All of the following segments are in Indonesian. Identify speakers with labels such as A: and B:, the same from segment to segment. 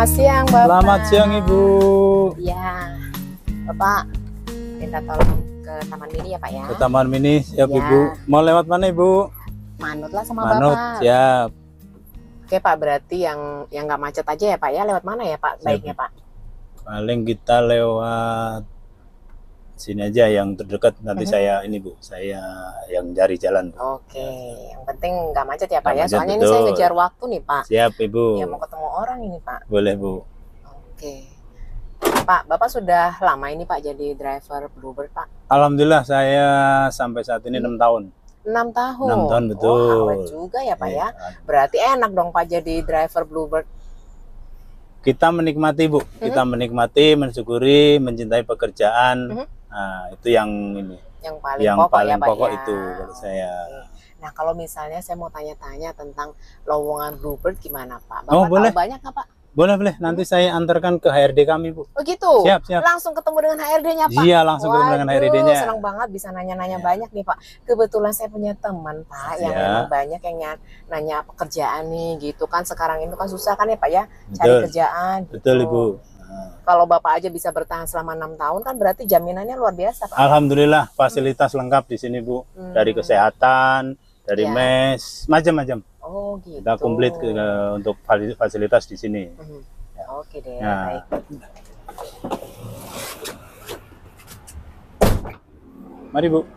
A: Selamat siang, Bapak.
B: Selamat siang, Ibu.
A: Ya, Bapak minta tolong ke Taman Mini ya, Pak ya.
B: Ke Taman Mini, siap
A: Ya.
B: Ibu. Mau lewat mana, Ibu?
A: Manut lah sama
B: Manut,
A: Bapak.
B: siap.
A: Oke, Pak, berarti yang nggak macet aja ya, Pak ya. Lewat mana ya, Pak? Baiknya, Pak.
B: Paling kita lewat sini aja yang terdekat. Nanti saya ini, Bu. Saya yang cari jalan, Bu.
A: Oke, yang penting nggak macet ya, Pak
B: Nggak
A: ya.
B: macet,
A: Soalnya ini saya
B: betul.
A: ngejar waktu nih, Pak.
B: Siap, Ibu.
A: Ya mau ketemu orang ini, Pak.
B: Boleh, Bu.
A: Oke. Pak, Bapak sudah lama ini, Pak, jadi driver Bluebird, Pak?
B: Alhamdulillah saya sampai saat ini 6 tahun.
A: 6 tahun.
B: 6 tahun, betul.
A: Wah, awet juga ya, Pak ya. Berarti enak dong, Pak, jadi driver Bluebird.
B: Kita menikmati, Bu. Kita menikmati, mensyukuri, mencintai pekerjaan. Nah, itu yang ini.
A: Yang paling
B: Yang
A: pokok
B: paling
A: ya, Pak
B: pokok
A: ya.
B: itu menurut saya.
A: Nah, kalau misalnya saya mau tanya-tanya tentang lowongan Bluebird gimana, Pak?
B: Oh,
A: Bapak
B: boleh.
A: tahu banyak nggak, Pak?
B: Boleh. Nanti saya antarkan ke HRD kami, Bu.
A: Oh gitu?
B: Siap.
A: Langsung ketemu dengan HRD-nya, Pak?
B: Iya, langsung ketemu dengan HRD-nya.
A: Senang banget bisa nanya-nanya banyak nih, Pak. Kebetulan saya punya teman, Pak, yang
B: Ya.
A: memang banyak yang nanya pekerjaan nih, gitu kan. Sekarang itu kan susah kan ya, Pak ya, cari kerjaan.
B: Betul,
A: gitu.
B: Ibu.
A: Kalau Bapak aja bisa bertahan selama 6 tahun kan berarti jaminannya luar biasa, Pak.
B: Alhamdulillah fasilitas lengkap di sini, Bu. Dari kesehatan, dari
A: Ya.
B: mes, macam-macam.
A: Oh gitu.
B: Kita komplit untuk fasilitas di sini.
A: Oke deh,
B: Ya.
A: baik.
B: Mari, Bu.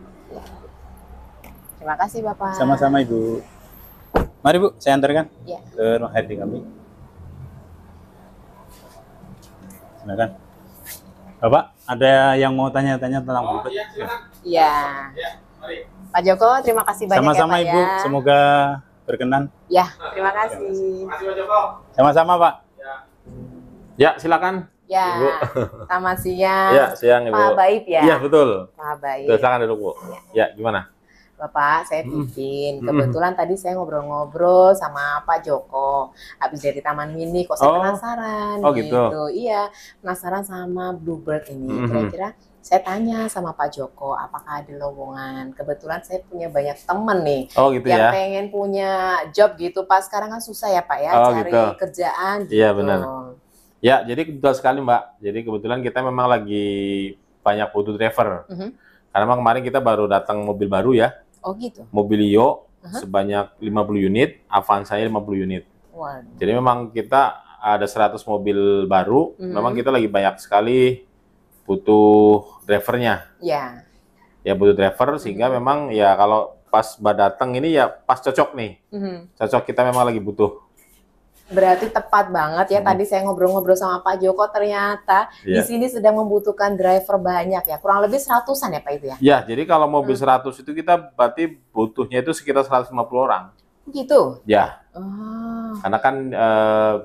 A: Terima kasih, Bapak.
B: Sama-sama, Ibu. Mari, Bu, saya antarkan
A: Ya.
B: ke ruang HRD kami. Silakan. Bapak, ada yang mau tanya-tanya tentang Bluebird?
A: Iya. Pak Joko, terima kasih banyak
B: Sama-sama,
A: ya, Pak
B: Ibu.
A: ya.
B: Semoga berkenan.
A: Ya, terima kasih.
B: Sama-sama, Pak.
C: Ya, silakan.
A: Ya,
C: Ibu.
A: selamat siang.
C: Ya, siang Ibu.
A: Pak Baib ya?
C: Iya, betul.
A: Pak Baib.
C: Betul, silakan duduk, Bu. Ya, gimana?
A: Bapak, saya Pipin. Kebetulan tadi saya ngobrol-ngobrol sama Pak Joko. Habis dari Taman Mini, kok saya penasaran
C: Oh, gitu.
A: Iya, penasaran sama Bluebird ini. Kira-kira saya tanya sama Pak Joko, apakah ada lowongan? Kebetulan saya punya banyak temen nih.
C: Oh, gitu
A: yang
C: ya.
A: pengen punya job gitu. Pas sekarang kan susah ya, Pak ya,
C: Oh,
A: cari
C: gitu.
A: kerjaan gitu.
C: Iya, benar. Ya, jadi betul sekali, Mbak. Jadi kebetulan kita memang lagi banyak butuh driver. Karena memang kemarin kita baru datang mobil baru ya.
A: Oh gitu.
C: Mobilio sebanyak 50 unit, Avanza 50 unit.
A: Waduh.
C: Jadi memang kita ada 100 mobil baru. Memang kita lagi banyak sekali butuh drivernya.
A: Ya.
C: Ya butuh driver sehingga memang ya kalau pas Mbak datang ini ya pas cocok nih. Cocok, kita memang lagi butuh.
A: Berarti tepat banget ya. Tadi saya ngobrol-ngobrol sama Pak Joko, ternyata di sini sedang membutuhkan driver banyak ya. Kurang lebih 100-an ya, Pak itu ya?
C: Ya, jadi kalau mobil 100 itu kita berarti butuhnya itu sekitar 150 orang.
A: Gitu?
C: Ya,
A: Oh,
C: karena kan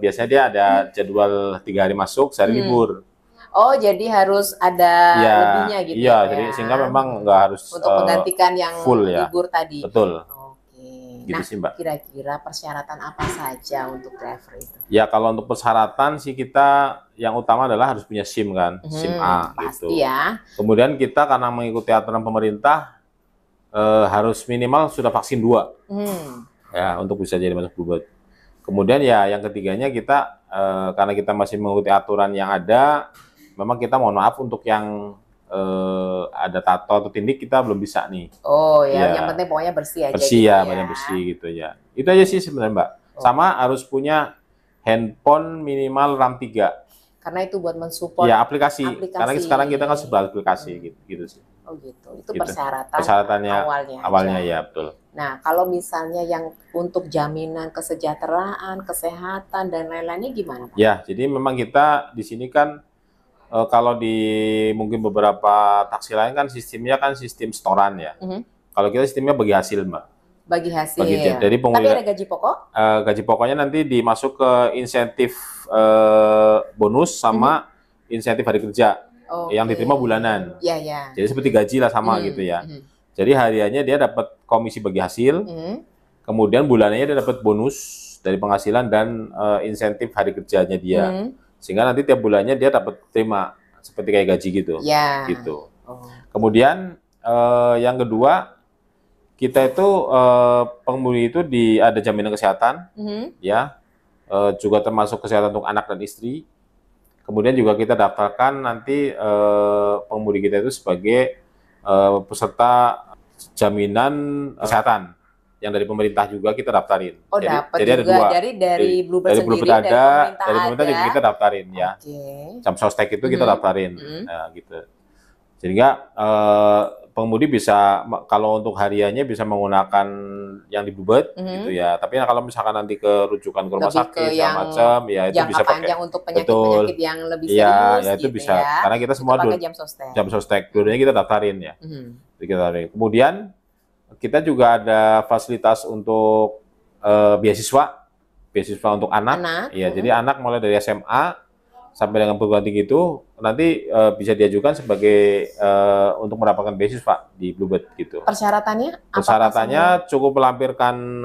C: biasanya dia ada jadwal 3 hari masuk, sehari libur.
A: oh jadi harus ada
C: Ya,
A: lebihnya gitu
C: iya,
A: ya?
C: jadi sehingga memang nggak harus
A: untuk menggantikan yang
C: full ya.
A: libur tadi.
C: Betul.
A: Oke.
C: Gitu
A: Nah,
C: sih, Mbak.
A: kira-kira persyaratan apa saja untuk driver itu?
C: Ya, kalau untuk persyaratan sih kita yang utama adalah harus punya SIM kan, SIM A
A: Pasti
C: gitu.
A: ya.
C: Kemudian kita karena mengikuti aturan pemerintah harus minimal sudah vaksin 2 ya untuk bisa jadi masuk Bluebird. Kemudian ya yang ketiganya kita karena kita masih mengikuti aturan yang ada, memang kita mohon maaf untuk yang ada tato atau tindik kita belum bisa nih.
A: Oh ya,
C: Ya.
A: yang penting pokoknya bersih aja
C: Bersih
A: gitu
C: ya, banyak bersih gitu ya. Itu aja sih sebenarnya, Mbak. Sama harus punya handphone minimal RAM 3.
A: Karena itu buat mensupport.
C: Ya, aplikasi. Karena sekarang kita kan sebuah aplikasi gitu sih.
A: Oh gitu. Itu
C: Gitu.
A: persyaratan
C: Persyaratannya
A: awalnya
C: ya, betul.
A: Nah, kalau misalnya yang untuk jaminan kesejahteraan, kesehatan dan lain-lainnya gimana, Pak?
C: Ya, jadi memang kita di sini kan kalau di mungkin beberapa taksi lain kan sistemnya kan sistem setoran ya. Kalau kita sistemnya bagi hasil, Mbak.
A: Bagi hasil.
C: Jadi
A: Tapi ada gaji pokok?
C: gaji pokoknya nanti dimasuk ke insentif bonus sama insentif hari kerja yang diterima bulanan.
A: Iya, ya.
C: Jadi seperti gaji lah sama gitu ya. Jadi hariannya dia dapat komisi bagi hasil, kemudian bulanannya dia dapat bonus dari penghasilan dan insentif hari kerjanya dia. Sehingga nanti tiap bulannya dia dapat terima seperti kayak gaji gitu.
A: Ya.
C: Gitu. Kemudian yang kedua, kita itu pengemudi itu ada jaminan kesehatan, ya. juga termasuk kesehatan untuk anak dan istri. Kemudian juga kita daftarkan nanti pengemudi kita itu sebagai peserta jaminan kesehatan yang dari pemerintah juga kita daftarin.
A: Oh, dapat
C: jadi ada
A: juga
C: dua.
A: dari Bluebird
C: Dari
A: sendiri,
C: Bluebird
A: dari
C: pemerintah juga kita daftarin ya. Jam sostek itu kita daftarin, gitu. Sehingga pengemudi bisa, kalau untuk hariannya bisa menggunakan yang di Bluebird gitu ya. Tapi kalau misalkan nanti ke rujukan ke rumah sakit segala macam, ya itu bisa pakai
A: untuk penyakit-penyakit yang lebih serius
C: ya, itu
A: gitu
C: bisa.
A: ya.
C: Karena kita semua jam sostek. Dulunya kita daftarin ya. Kemudian kita juga ada fasilitas untuk beasiswa untuk anak. Ya, jadi anak mulai dari SMA sampai dengan perguruan tinggi itu nanti bisa diajukan sebagai untuk mendapatkan beasiswa di Bluebird gitu. Persyaratannya cukup melampirkan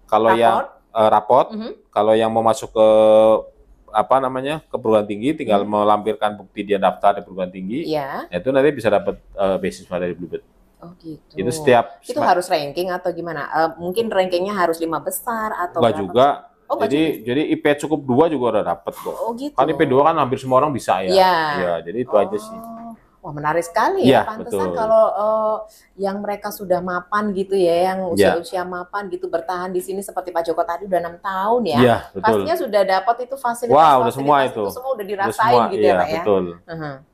C: kalau yang raport, kalau yang mau masuk ke ke perguruan tinggi tinggal melampirkan bukti dia daftar di perguruan tinggi. Itu nanti bisa dapat beasiswa dari Bluebird.
A: Oh gitu.
C: Itu
A: harus ranking atau gimana? Mungkin rankingnya harus 5 besar atau
C: enggak juga.
A: Oh,
C: jadi IP cukup 2 juga udah dapet kok.
A: Oh gitu.
C: Kan IP 2 kan hampir semua orang bisa ya. Iya, jadi itu aja sih.
A: Wah, menarik sekali ya. Pantesan kalau yang mereka sudah mapan gitu ya, yang usia-usia mapan gitu bertahan di sini seperti Pak Joko tadi udah 6 tahun ya.
C: Iya, betul.
A: Pastinya sudah dapat itu fasilitas.
C: Wah, udah semua itu.
A: Semua udah dirasain gitu ya, Pak ya.
C: Betul.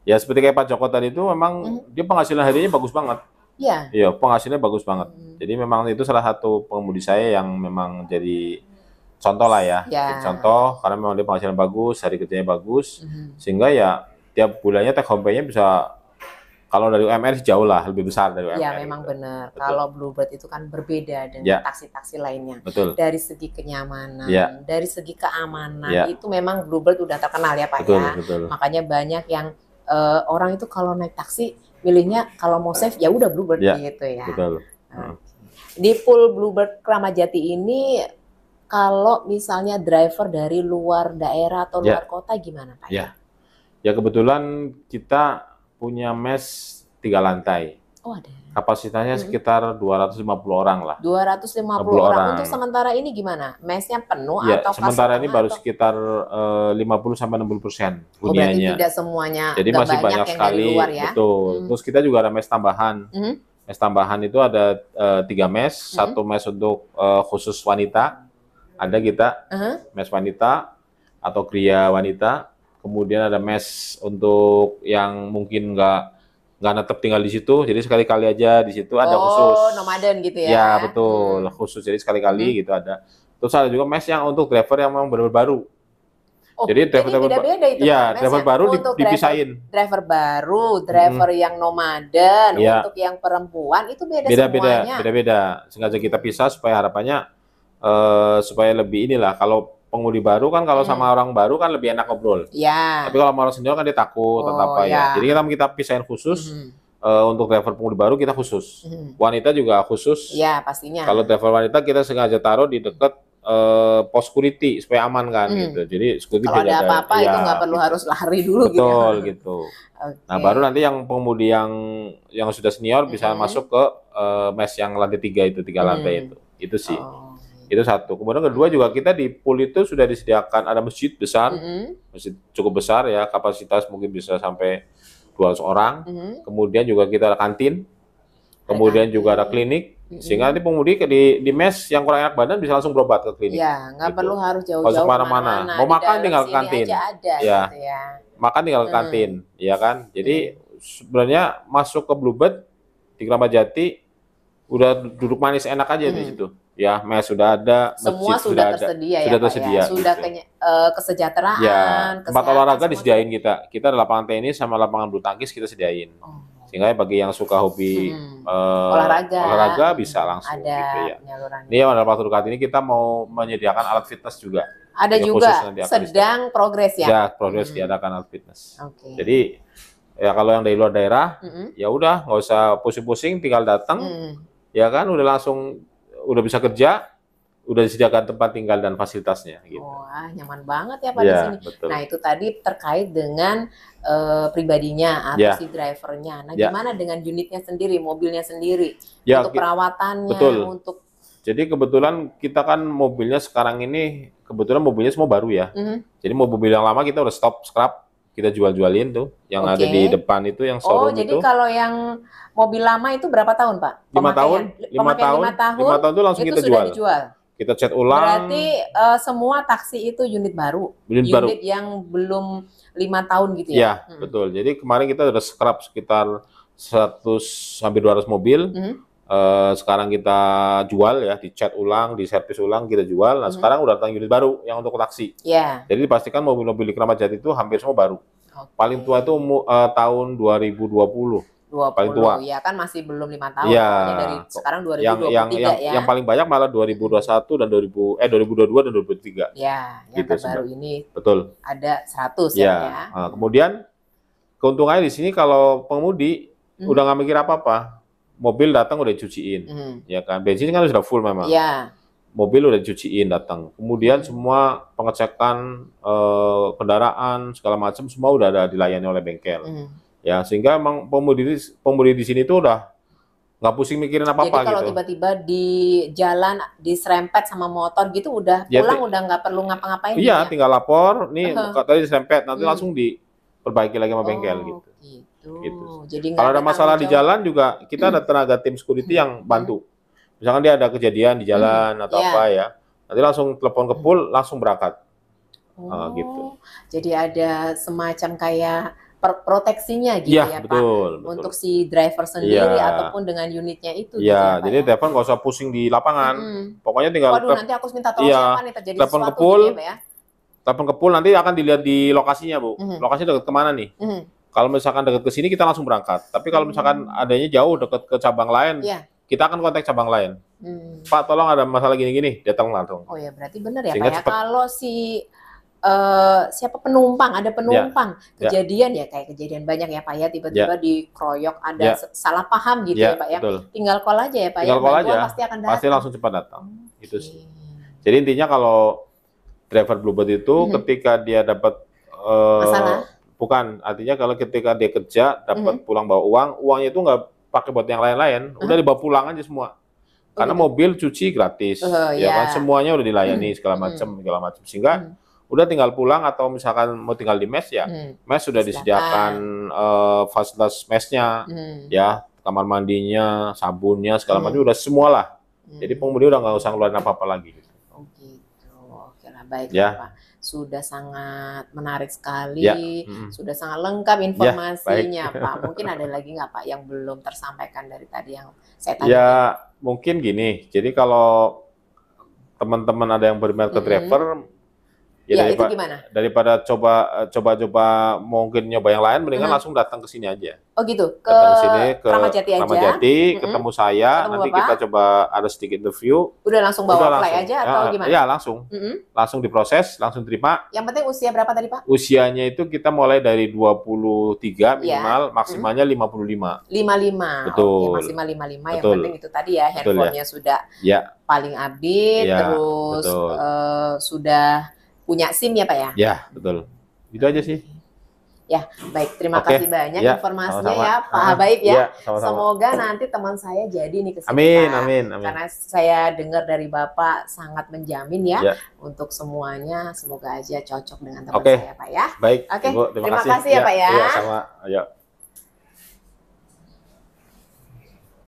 C: Ya seperti kayak Pak Joko tadi itu memang dia penghasilan harinya bagus banget. Iya, penghasilannya bagus banget. Jadi memang itu salah satu pengemudi saya yang memang jadi contoh lah ya. Contoh karena memang dia penghasilan bagus, hari kerjanya bagus, sehingga ya tiap bulannya take home pay-nya bisa, kalau dari UMR jauh lah lebih besar dari UMR.
A: Iya, memang benar. Kalau Bluebird itu kan berbeda dengan taksi-taksi lainnya.
C: Betul.
A: Dari segi kenyamanan, dari segi keamanan, itu memang Bluebird udah terkenal ya Pak ya.
C: Betul.
A: Makanya banyak yang orang itu kalau naik taksi milihnya kalau mau safe ya udah Bluebird gitu ya.
C: Betul.
A: Di pool Bluebird Kramat Jati ini kalau misalnya driver dari luar daerah atau luar kota gimana Pak?
C: Ya kebetulan kita punya mes 3 lantai.
A: Oh ada.
C: Kapasitasnya sekitar 250 orang lah.
A: 250 orang. Untuk sementara ini gimana? Mesnya penuh atau
C: sementara ini baru sekitar 50-60% huniannya.
A: Berarti tidak semuanya.
C: Jadi masih banyak sekali.
A: Luar, ya?
C: Betul. Terus kita juga ada mes tambahan. Mes tambahan itu ada 3 mes. Satu mes untuk khusus wanita. Ada kita mes wanita atau kria wanita. Kemudian ada mes untuk yang mungkin nggak netep tinggal di situ, jadi sekali-kali aja di situ ada khusus.
A: Oh, nomaden gitu ya?
C: Ya betul, khusus, jadi sekali-kali gitu ada. Terus ada juga mes yang untuk driver yang memang benar-benar baru.
A: Oh,
C: jadi
A: beda-beda itu.
C: Ya, driver baru dipisahin.
A: Driver baru, driver yang nomaden, untuk yang perempuan itu semuanya.
C: Beda-beda. Sengaja kita pisah supaya harapannya supaya lebih inilah, kalau pengemudi baru kan kalau sama orang baru kan lebih enak ngobrol. Tapi kalau sama orang senior kan dia takut atau apa ya. Jadi kita pisahin khusus untuk driver pengemudi baru kita khusus. Wanita juga khusus.
A: Iya, pastinya.
C: Kalau driver wanita kita sengaja taruh di dekat pos security supaya aman kan gitu. Jadi security
A: kalau ada apa-apa itu nggak perlu harus lari dulu gitu.
C: Betul gitu. Nah, baru nanti yang pengemudi yang sudah senior bisa masuk ke mes yang lantai 3 itu, 3 lantai itu. Itu sih. Itu satu. Kemudian kedua juga kita di pool itu sudah disediakan ada masjid besar, masjid cukup besar ya, kapasitas mungkin bisa sampai 200 orang. Kemudian juga kita ada kantin, kemudian juga ada klinik, sehingga nanti pengemudi di mes yang kurang enak badan bisa langsung berobat ke klinik.
A: Ya, nggak perlu harus jauh-jauh
C: kemana-mana. Mau makan tinggal ke kantin. Makan tinggal ke kantin, ya kan. Jadi sebenarnya masuk ke Bluebird di Kramat Jati udah duduk manis enak aja di situ. Ya, mes sudah ada,
A: semua sudah tersedia ya, Pak ya. Sudah kesejahteraan,
C: tempat olahraga disediain kita. Kita ada lapangan tenis sama lapangan bulu tangkis kita sediain. Sehingga bagi yang suka hobi olahraga bisa langsung
A: ada
C: gitu ya. Ini pada waktu dekat ini kita mau menyediakan alat fitness juga.
A: Ada juga sedang progres ya.
C: Ya, progres diadakan alat fitness. Jadi ya kalau yang dari luar daerah ya udah nggak usah pusing-pusing, tinggal datang. Ya kan udah langsung udah bisa kerja, udah disediakan tempat tinggal dan fasilitasnya gitu.
A: Wah, nyaman banget ya Pak di sini.
C: Betul.
A: Nah, itu tadi terkait dengan pribadinya atau si drivernya. Nah, gimana dengan unitnya sendiri, mobilnya sendiri? Untuk perawatannya, untuk
C: Jadi kebetulan kita kan mobilnya sekarang ini, kebetulan mobilnya semua baru ya. Jadi mobil yang lama kita udah stop scrap, kita jual-jualin tuh. Yang ada di depan itu, yang showroom
A: jadi
C: itu.
A: kalau yang mobil lama itu berapa tahun Pak?
C: 5 tahun. 5 tahun itu langsung kita
A: sudah
C: jual.
A: dijual.
C: Kita cat ulang.
A: Berarti semua taksi itu unit baru. Unit yang belum 5 tahun gitu ya?
C: Iya, betul. Jadi kemarin kita udah scrap sekitar 100 sampai 200 mobil. Sekarang kita jual ya, dicat ulang, diservis ulang, kita jual. Nah, sekarang udah datang unit baru yang untuk taksi. Jadi dipastikan mobil-mobil di Kramat Jati itu hampir semua baru. Paling tua itu tahun 2020. Paling tua.
A: Ya kan masih belum 5 tahun.
C: Ya.
A: Dari sekarang 2023 ya.
C: Yang paling banyak malah 2021 dan 2022 dan 2023.
A: Ya, yang
C: gitu,
A: terbaru ini.
C: Betul.
A: Ada 100 ya.
C: Nah, kemudian keuntungannya di sini kalau pengemudi udah nggak mikir apa-apa. Mobil datang udah dicuciin, ya kan. Bensin kan sudah full memang. Mobil udah dicuciin datang. Kemudian semua pengecekan kendaraan segala macam semua udah ada dilayani oleh bengkel. Ya, sehingga emang pemudi di sini tuh udah nggak pusing mikirin apa-apa gitu.
A: Jadi kalau tiba-tiba di jalan diserempet sama motor gitu udah pulang udah nggak perlu ngapa-ngapain.
C: Iya, tinggal lapor, nih tadi diserempet, nanti langsung diperbaiki lagi sama bengkel gitu. Jadi kalau ada masalah di jalan juga kita ada tenaga tim security yang bantu. Misalkan dia ada kejadian di jalan atau apa ya, nanti langsung telepon ke pool, langsung berangkat. Gitu.
A: Jadi ada semacam kayak proteksinya gitu ya
C: betul,
A: Pak, untuk si driver sendiri ataupun dengan unitnya itu.
C: Iya, jadi driver nggak usah pusing di lapangan. Pokoknya tinggal.
A: Waduh, nanti aku minta tolong siapa nih terjadi
C: telepon
A: sesuatu
C: ke pool,
A: gitu ya.
C: Telepon ke pool nanti akan dilihat di lokasinya Bu. Lokasinya dekat kemana nih? Kalau misalkan dekat ke sini kita langsung berangkat. Tapi kalau misalkan adanya jauh dekat ke cabang lain, kita akan kontak cabang lain. Pak, tolong ada masalah gini-gini, datang langsung.
A: Oh ya, berarti benar ya Pak ya. Kalau si siapa penumpang, ada penumpang kejadian ya kayak kejadian banyak ya Pak ya, tiba-tiba dikeroyok, ada salah paham gitu ya Pak ya.
C: Betul.
A: Tinggal call aja ya Pak
C: tinggal
A: ya.
C: Call aja.
A: Pasti akan datang.
C: Pasti langsung cepat datang. Itu sih. Jadi intinya kalau driver Bluebird itu ketika dia dapat
A: masalah.
C: Bukan, artinya kalau ketika dia kerja dapat pulang bawa uang, uangnya itu nggak pakai buat yang lain-lain, udah dibawa pulang aja semua. Karena mobil cuci gratis, ya kan, semuanya udah dilayani segala macam, sehingga udah tinggal pulang atau misalkan mau tinggal di mes ya, mes sudah disediakan fasilitas mesnya, ya kamar mandinya, sabunnya segala macam udah semua lah. Jadi pengemudi udah nggak usah ngeluarin apa-apa lagi.
A: Oh gitu, oke lah baik Pak. Sudah sangat menarik sekali, sudah sangat lengkap informasinya Pak. Mungkin ada lagi nggak Pak yang belum tersampaikan dari tadi yang saya tanya?
C: Ya mungkin gini, jadi kalau teman-teman ada yang berminat ke driver,
A: itu gimana?
C: Daripada coba mungkin nyoba yang lain, mendingan langsung datang ke sini aja.
A: Oh gitu, ke
C: Kramat Jati aja. Ketemu saya, nanti kita coba ada sedikit interview.
A: Udah langsung bawa apply aja atau gimana?
C: Iya langsung, langsung diproses, langsung terima.
A: Yang penting usia berapa tadi Pak?
C: Usianya itu kita mulai dari 23 minimal, maksimalnya 55.
A: 55.
C: Betul.
A: Oke, maksimal 55. Yang penting itu tadi ya, handphonenya sudah paling update, terus sudah punya SIM ya Pak ya?
C: Ya, betul. Itu aja sih.
A: Ya, baik. Terima kasih banyak informasinya ya Pak Habaib ya. Semoga nanti teman saya jadi nih ke sini.
C: Amin.
A: Karena saya dengar dari Bapak sangat menjamin ya untuk semuanya. Semoga aja cocok dengan teman saya Pak ya.
C: Baik.
A: Oke, terima kasih ya Pak ya.
C: Iya, sama. Ayo.